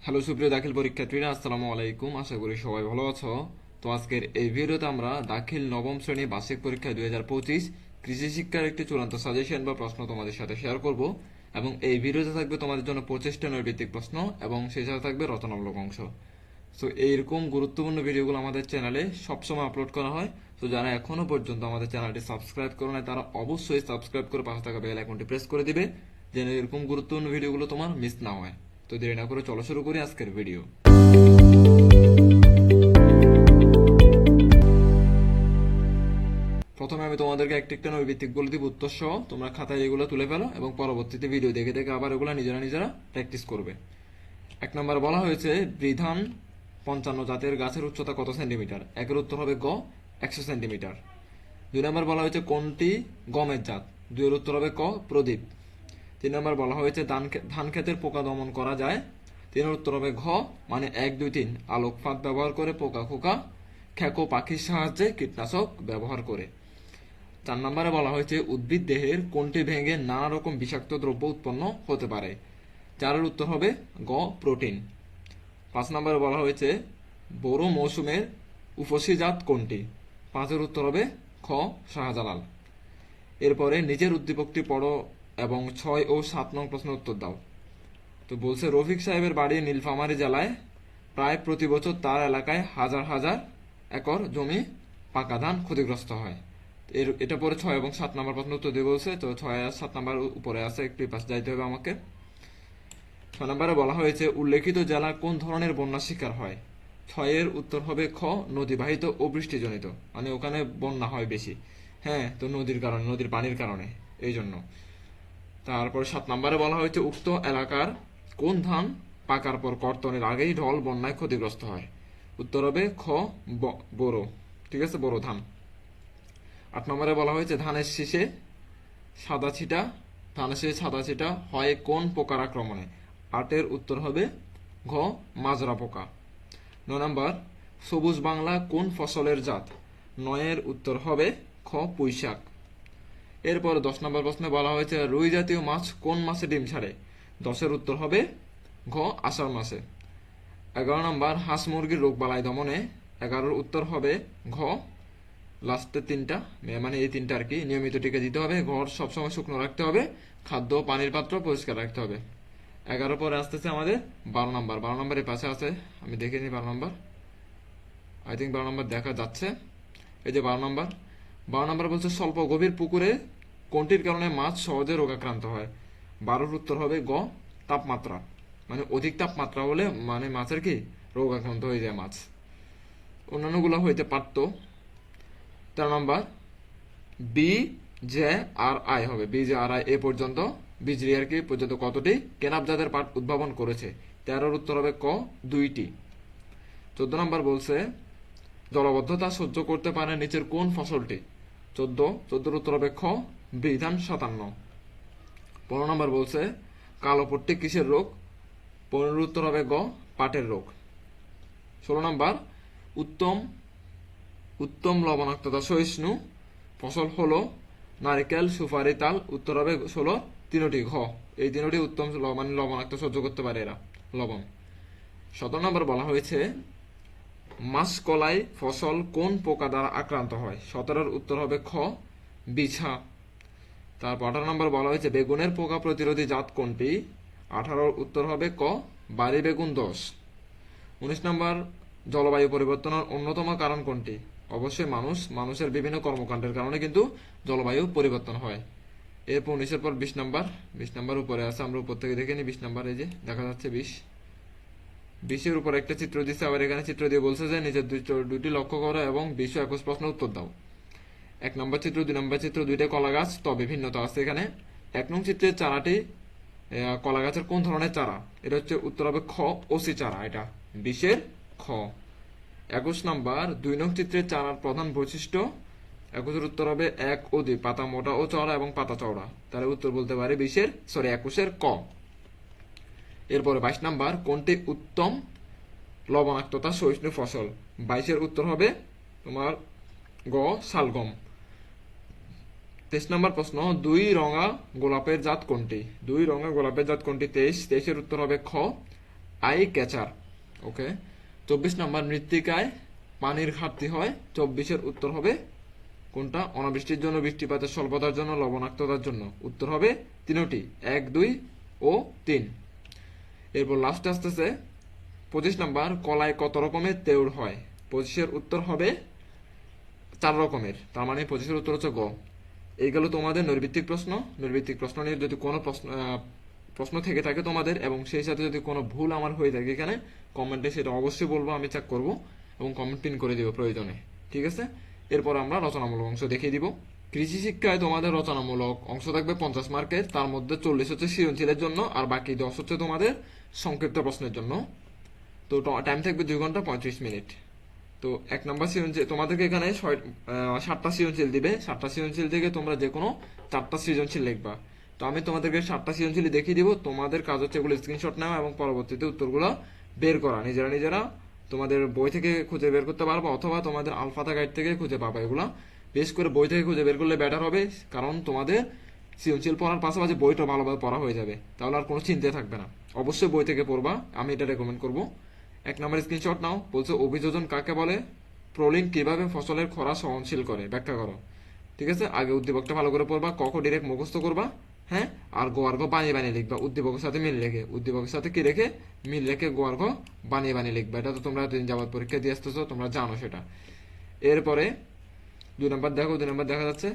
Hello সুপ্রিয় দাখিল পরীক্ষার্থীরা, আসসালামু আলাইকুম। আশা করি সবাই ভালো আছো। তো আজকের এই ভিডিওতে আমরা দাখিল নবম শ্রেণী বার্ষিক পরীক্ষা 2025 কৃষি শিক্ষার একটি চূড়ান্ত সাজেশন বা প্রশ্ন তোমাদের সাথে শেয়ার করব। এবং এই ভিডিওতে থাকবে তোমাদের জন্য 25টা নৈর্ভিত্তিক প্রশ্ন এবং সেই সাথে থাকবে রচনামূলক অংশ। সো এইরকম গুরুত্বপূর্ণ ভিডিওগুলো আমাদের চ্যানেলে সবসময় আপলোড করা হয়। তো যারা এখনো পর্যন্ত আমাদের চ্যানেলটি সাবস্ক্রাইব করো না, তারা অবশ্যই সাবস্ক্রাইব করে পাশে থাকা বেল আইকনটি প্রেস করে দিবে, যেন এরকম গুরুত্বপূর্ণ ভিডিওগুলো তোমার মিস না হয়। তো দেরি না করে চলো শুরু করি আজকের ভিডিও। প্রথমে আমি তোমাদেরকে একটা একটা নৈর্ভিত্তিক বলে দিব উত্তর সহ, তোমরা খাতায় এগুলো তুলে ফেলো এবং পরবর্তীতে ভিডিও দেখে দেখে আবার এগুলো নিজেরা নিজেরা প্র্যাকটিস করবে। এক নম্বর বলা হয়েছে বিধান 55 জাতের গাছের উচ্চতা কত সেন্টিমিটার? একের উত্তর হবে গ 100 সেন্টিমিটার। 2 নম্বর বলা হয়েছে কোনটি গমের জাত? 2 এর উত্তর হবে ক প্রদীপ। 3 নম্বর বলা হয়েছে ধান ক্ষেতের পোকা দমন করা যায়? 3 এর উত্তর হবে ঘ মানে 1 2 3 আলোক ফাঁদ ব্যবহার করে, পোকা খোকা, খেকো পাখির সাহায্যে, কীটনাশক ব্যবহার করে। 4 নম্বরে বলা হয়েছে উদ্ভিদ দেহের কোনটি ভেঙে নানা রকম বিষাক্ত দ্রব্য উৎপন্ন হতে পারে? 4 এর উত্তর হবে গ প্রোটিন। 5 নম্বরে বলা হয়েছে বোরো মৌসুমের উফশী জাত কোনটি? 5 এর উত্তর হবে খ শাহজালাল। এরপরে নিজের উদ্দীপকটি পড়ো এবং 6 ও 7 নং প্রশ্নের উত্তর দাও। তো বলছে রফিক সাহেবের বাড়ি নীলফামারী জেলায়, প্রায় প্রতি বছর তার এলাকায় হাজার হাজার একর জমি পাকা ধান ক্ষতিগ্রস্ত হয়। এটা পরে 6 এবং 7 নম্বর প্রশ্ন উত্তর দিয়ে বলছে। তো 6 আর 7 নম্বর উপরে আছে, একটু পাশে যাইতে হবে আমাকে। 6 নম্বরে বলা হয়েছে উল্লেখিত জেলা কোন ধরনের বন্যার শিকার হয়? 6 এর উত্তর হবে খ নদীবাহিত ও বৃষ্টিজনিত, মানে ওখানে বন্যা হয় বেশি। হ্যাঁ, তো নদীর কারণে, নদীর পানির কারণে, এই জন্য। তারপর 7 নম্বরে বলা হয়েছে উক্ত এলাকার কোন ধান পাকার পর কর্তনের আগেই ঢল বন্যায় ক্ষতিগ্রস্ত হয়? উত্তর হবে খ বোরো। ঠিক আছে, বোরো ধান। 8 নম্বরে বলা হয়েছে ধানের শীষে সাদা ছিটা হয় কোন পোকার আক্রমণে? 8 এর উত্তর হবে ঘ মাজরা পোকা। 9 নম্বর সবুজ বাংলা কোন ফসলের জাত? 9 এর উত্তর হবে খ পুঁইশাক। এরপর 10 নম্বর প্রশ্নে বলা হয়েছে রুই জাতীয় মাছ কোন মাসে ডিম ছাড়ে? 10 এর উত্তর হবে ঘ আষাঢ় মাসে। 11 নম্বর হাঁস মুরগির রোগবালাই দমনে? 11 এর উত্তর হবে ঘ লাস্টের তিনটা, মানে এই তিনটা আর কি। নিয়মিত টিকা দিতে হবে, ঘর সবসময় শুকনো রাখতে হবে, খাদ্য পানির পাত্র পরিষ্কার রাখতে হবে। 11 পরে আসতেছে আমাদের 12 নম্বর। 12 নম্বরের পাশে আছে, আমি দেখে নিই 12 নম্বর। আই থিঙ্ক 12 নম্বর দেখা যাচ্ছে। এই যে 12 নম্বর। 12 নম্বর বলছে স্বল্প গভীর পুকুরে কোনটির কারণে মাছ সহজে রোগাক্রান্ত হয়? 12 উত্তর হবে গ তাপমাত্রা, মানে অধিক তাপমাত্রা হলে মানে মাছের কি রোগাক্রান্ত হয়ে যায় মাছ। অন্যান্যগুলো হইতে পারত। 13 নম্বর বি জে আর আই হবে, বি জে আর আই এ পর্যন্ত বিজলি আর কি পর্যন্ত কতটি কেনাব জাতের পাট উদ্ভাবন করেছে? 13 উত্তর হবে ক 2টি। 14 নম্বর বলছে জলবদ্ধতা সহ্য করতে পারে নিচের কোন ফসলটি? 14 উত্তর হবে খ বিধান 57। 15 নম্বর বলছে কালো পট্টি কিসের রোগ? 15 উত্তর হবে গ পাটের রোগ। 16 নম্বর উত্তম উত্তম লবণাক্ততা সহিষ্ণু ফসল হলো নারিকেল, সুপারি, তাল। উত্তর হবে 16 তিনটি ঘ, এই তিনটি উত্তম মানে লবণাক্ত সহ্য করতে পারে এরা, লবণ। 17 নম্বর বলা হয়েছে মাসকলাই ফসল কোন পোকা দ্বারা আক্রান্ত হয়? 17 উত্তর হবে খ বিছা। তারপর 18 নম্বর বলা হয়েছে বেগুনের পোকা প্রতিরোধী জাত কোনটি? 18 উত্তর হবে ক বাড়ি বেগুন 10। 19 নম্বর জলবায়ু পরিবর্তনের অন্যতম কারণ কোনটি? অবশ্যই মানুষের বিভিন্ন কর্মকাণ্ডের কারণে কিন্তু জলবায়ু পরিবর্তন হয়। এরপর 19-এর পর 20 নম্বর উপরে আছে, আমরা উপর থেকে দেখে নিই। 20 নম্বর এই যে দেখা যাচ্ছে 20-এর উপর একটা চিত্র দিচ্ছে, আবার এখানে চিত্র দিয়ে বলছে যে নিজের দুইটি লক্ষ্য করো এবং 20 ও 21 প্রশ্ন উত্তর দাও। 1 নম্বর চিত্র 2 নম্বর চিত্র দুইটা কলা গাছ, তবে ভিন্নতা আছে এখানে। 1 নং চিত্রের চারাটি কলা গাছের কোন ধরনের চারা? এটা হচ্ছে উত্তর হবে খ ওসি চারা, এটা 20-এর খ। 21 নম্বর 2 নং চিত্রের চারার প্রধান বৈশিষ্ট্য? 21-এর উত্তর হবে 1 ও 2 পাতা মোটা ও চওড়া এবং পাতা চওড়া, তাহলে উত্তর বলতে পারে 21-এর ক। এরপরে 22 নম্বর কোনটি উত্তম লবণাক্ততা সহিষ্ণু ফসল? 22-এর উত্তর হবে তোমার গ শালগম। 23 নম্বর প্রশ্ন দুই রঙা গোলাপের জাত কোনটি? 23-এর উত্তর হবে খ আই ক্যাচার। ওকে। 24 নম্বর, মৃত্তিকায় পানির ঘাটতি হয়। 24-এর উত্তর হবে কোনটা? অনাবৃষ্টির জন্য, বৃষ্টিপাতের স্বল্পতার জন্য, লবণাক্ততার জন্য। উত্তর হবে তিনটি, 1, 2 ও 3। এরপর লাস্টে আসতেছে 25 নম্বর, কলায় কত রকমের তেউর হয়? 25-এর উত্তর হবে 4 রকমের, তার মানে 25-এর উত্তর হচ্ছে গ। এই গেল তোমাদের নৈর্ভিত্তিক প্রশ্ন। নৈর্ভিত্তিক প্রশ্ন নিয়ে যদি কোনো প্রশ্ন থেকে থাকে তোমাদের, এবং সেই সাথে যদি কোনো ভুল আমার হয়ে থাকে এখানে, কমেন্টে সেটা অবশ্যই বলবো, আমি চেক করব এবং কমেন্ট পিন করে দিব প্রয়োজনে। ঠিক আছে। এরপর আমরা রচনামূলক অংশ দেখিয়ে দিব। কৃষি শিক্ষায় তোমাদের রচনামূলক অংশ থাকবে 50 মার্কের, তার মধ্যে 40 হচ্ছে সৃজনশীলের জন্য, আর বাকি 10 হচ্ছে তোমাদের সংক্ষিপ্ত প্রশ্নের জন্য। তো টাইম থাকবে 2 ঘন্টা 35 মিনিট। তো 1 নম্বর সৃজনশীল, তোমাদেরকে এখানে 7টা সৃজনশীল দিবে। 7টা সৃজনশীল থেকে তোমরা যে কোনো 4টা সৃজনশীল লিখবা। তো আমি তোমাদেরকে 7টা সৃজনশীল দেখিয়ে দিব। তোমাদের কাজ হচ্ছে এগুলো স্ক্রিনশট নেওয়া এবং পরবর্তীতে উত্তরগুলো বের করা। নিজেরা তোমাদের বই থেকে খুঁজে বের করতে পারবা, অথবা তোমাদের আলফাতা গাইড থেকে খুঁজে পাবা। এগুলা বেশ করে বই থেকে খুঁজে বের করলে বেটার হবে, কারণ তোমাদের সৃজনশীল পড়ার পাশাপাশি বইটা ভালোভাবে পড়া হয়ে যাবে, তাহলে আর কোনো চিন্তা থাকবে না। অবশ্যই বই থেকে পড়বা, আমি এটা রেকমেন্ড করবো। 1 নম্বর স্ক্রিনশট নাও। বলছে অভিযোজন কাকে বলে? প্রোলিন কিভাবে ফসলের খরা সহনশীল করে? ব্যাখ্যা করো। ঠিক আছে। আগে উদ্দীপকটা ভালো করে পড়বা, ক ডিরেক্ট মুখস্থ করবা। হ্যাঁ। আর গো আর গো বানিয়ে লিখবা, উদ্দীপকের সাথে মিল রেখে। উদ্দীপকের সাথে কি রেখে? মিল রেখে গো আর গো বানিয়ে লিখবা। এটা তো তোমরা দিন যাবত পরীক্ষা দিয়ে আসতেছো, তোমরা জানো সেটা। এরপরে 2 নম্বর দেখো। 2 নম্বর দেখা যাচ্ছে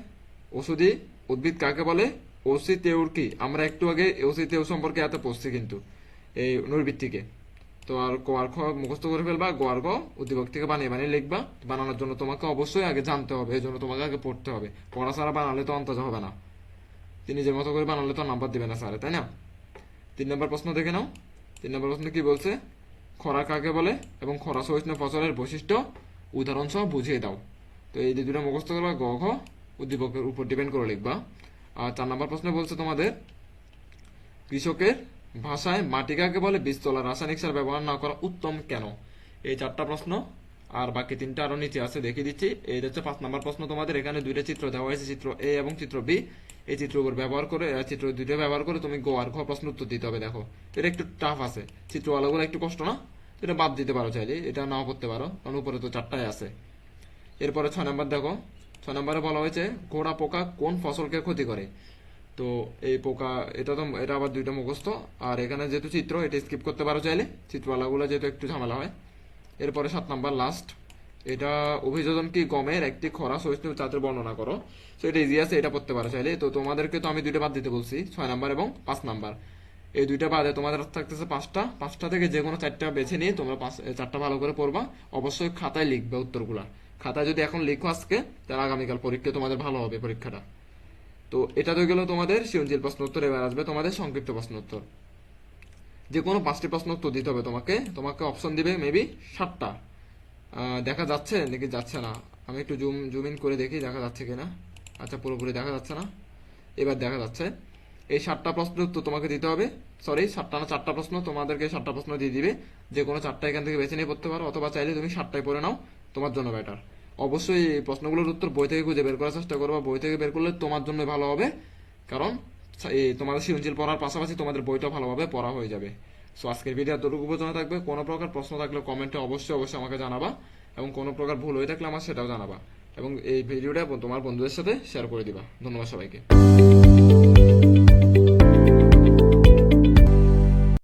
ওষুধি উদ্ভিদ কাকে বলে? ওসি তেওর কি? আমরা একটু আগে ওসি তেউ সম্পর্কে এত পড়ছি কিন্তু এই নৈর্ভিত্তিকে। তো আর ক আর খ মুখস্থ করে ফেলবা, গ আর গ উদ্দীপক থেকে বানিয়ে লিখবা। বানানোর জন্য তোমাকে অবশ্যই আগে জানতে হবে, এই জন্য তোমাকে আগে পড়তে হবে। পড়া ছাড়া বানালে তো অন্তজ হবে না। তিনি যে মতো করে বানালে তো নাম্বার দিবে না স্যারে, তাই না? 3 নম্বর প্রশ্ন দেখে নাও। 3 নম্বর প্রশ্ন কি বলছে? খরা কাকে বলে এবং খরা সহিষ্ণু ফসলের বৈশিষ্ট্য উদাহরণ সহ বুঝিয়ে দাও। তো এই দুটো মুখস্থ করবা, গ ঘ উদ্দীপকের উপর ডিপেন্ড করে লিখবা। আর 4 নম্বর প্রশ্ন বলছে তোমাদের কৃষকের ভাষায় মাটি কাকে বলে? বীজতলা রাসায়নিক সার ব্যবহার না করা উত্তম কেন? এই 4টা প্রশ্ন, আর বাকি 3টা আরো নিচে আছে, দেখিয়ে দিচ্ছি। এই হচ্ছে 5 নম্বর প্রশ্ন তোমাদের। এখানে 2টা চিত্র দেওয়া হয়েছে, চিত্র এ এবং চিত্র বি। এই চিত্র উপর ব্যবহার করে, চিত্র 2টা ব্যবহার করে তুমি গ আর ঘ প্রশ্ন উত্তর দিতে হবে। দেখো এটা একটু টাফ আছে, চিত্রওয়ালাগুলো একটু কষ্ট না, এটা বাদ দিতে পারো চাইলে, এটা নাও করতে পারো, কারণ উপরে তো 4টাই আছে। এরপরে 6 নম্বর দেখো। 6 নম্বরে বলা হয়েছে গোড়া পোকা কোন ফসলকে ক্ষতি করে? তো এই পোকা, এটা আবার 2টা মুখস্থ। আর এখানে যেহেতু চিত্র, এটা স্কিপ করতে পারো চাইলে, চিত্রওয়ালাগুলো যেহেতু একটু ঝামেলা হয়। এরপরে 7 নাম্বার লাস্ট, এটা অভিযোজন কি গমের একটি খরা সহিষ্ণু জাতের বর্ণনা করো। তো এটা ইজি আছে, এটা পড়তে পারো চাইলে। তো তোমাদেরকে তো আমি 2টা বাদ দিতে বলছি, 6 নাম্বার এবং 5 নাম্বার। এই 2টা বাদে তোমাদের থাকতেছে 5টা থেকে যে কোনো 4টা বেছে নিয়ে তোমরা 4টা ভালো করে পড়বা। অবশ্যই খাতায় লিখবে উত্তরগুলা। খাতায় যদি এখন লিখো আজকে, তাহলে আগামীকাল পরীক্ষা তোমাদের ভালো হবে পরীক্ষাটা। তো এটা তো গেল তোমাদের সৃজনশীল প্রশ্ন উত্তর। এবার আসবে তোমাদের সংক্ষিপ্ত প্রশ্ন উত্তর। যে কোনো 5টি প্রশ্ন উত্তর দিতে হবে তোমাকে অপশন দিবে মেবি 7টা। দেখা যাচ্ছে নাকি যাচ্ছে না? আমি একটু জুম ইন করে দেখি দেখা যাচ্ছে কিনা। আচ্ছা, পুরোপুরি দেখা যাচ্ছে না, এবার দেখা যাচ্ছে। এই 7টা প্রশ্ন উত্তর তোমাকে দিতে হবে। সরি, 7টা না 4টা প্রশ্ন, তোমাদেরকে 7টা প্রশ্ন দিয়ে দিবে। যে কোনো 4টা এখান থেকে বেছে নিয়ে পড়তে পারো, অথবা চাইলে তুমি 7টাই পড়ে নাও, তোমার জন্য বেটার। অবশ্যই এই প্রশ্নগুলোর উত্তর বই থেকে খুঁজে বের করার চেষ্টা করবা। বই থেকে বের করলে তোমার জন্য ভালো হবে, কারণ তোমাদের সৃজনশীল পড়ার পাশাপাশি তোমাদের বইটাও ভালোভাবে পড়া হয়ে যাবে। সো আজকের ভিডিও এতটুকু পর্যন্ত থাকবে। কোনো প্রকার প্রশ্ন থাকলে কমেন্টে অবশ্যই আমাকে জানাবা, এবং কোনো প্রকার ভুল হয়ে থাকলে আমার সেটাও জানাবা, এবং এই ভিডিওটা তোমার বন্ধুদের সাথে শেয়ার করে দিবা। ধন্যবাদ সবাইকে।